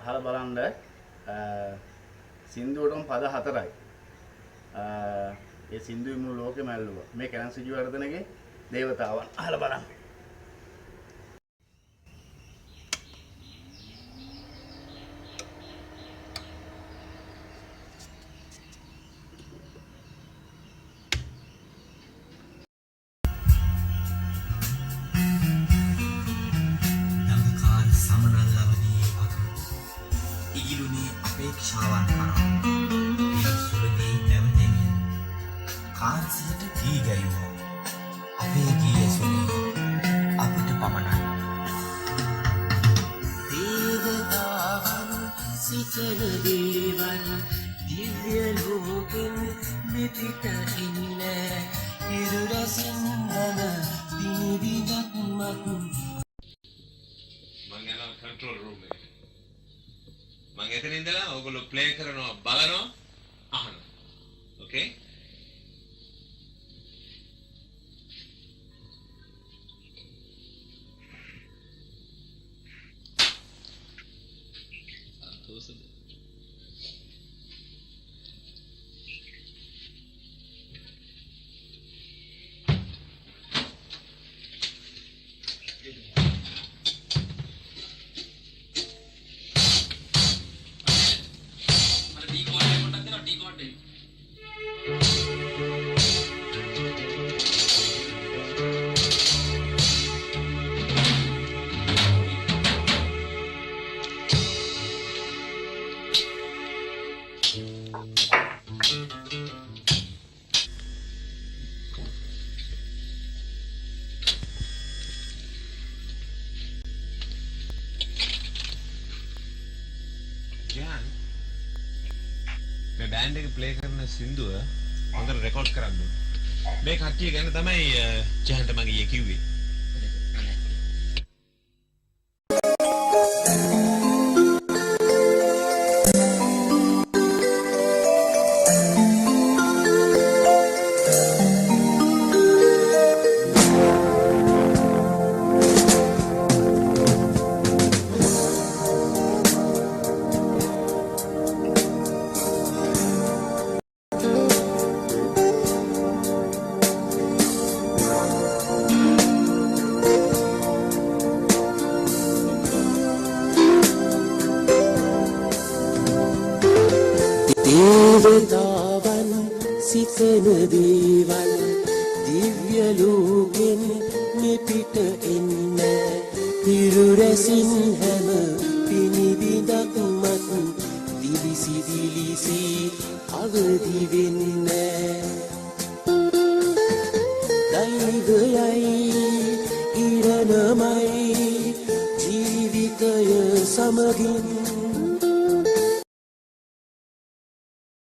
අහලා බලන්න සින්දුවටම පද 4යි. ඒ සින්දුවේ මුළු ලෝකෙම ඇල්ලුවා. මේ කැලන් සිජුවර්ධනගේ දේවතාවන් අහලා බලන්න. අපේක්ෂාවන් කරා ඒ සුළදී නැවතෙමින් කාන්සියට දී ගැයුවා අපේ ගීය සුනේ අපට පමණයි දේවතාවන් සිතන දේවල් දිව්‍ය ලෝකෙන් මෙපිට එන්නේ ඉරුරසින් නන දිවිදක් මත් මං යනවා කන්ට්‍රෝල් රූම් එකට මම එතන ඉඳලා ඕගොල්ලෝ ප්ලේ කරනවා බලනවා අහනවා ඕකේ අතෝසද ජාන් මේ බෑන්ඩ් එක ප්ලේ කරන සින්දුව හොඳට රෙකෝඩ් කරන්න ඕනේ. මේ කට්ටිය ගැන තමයි ජහන්ට මම ඊයේ කිව්වේ. දේවතාවන් සිතන දේවල් දිව්‍ය ලෝකෙන් මෙපිට එන්නේ පිරුරැසින් හැම පිනිබිඳක් මත් දිලිසි දිලිසි අවදි වෙන්නේ දෛවයයි ඉරණමයි ජීවිතය සමගින්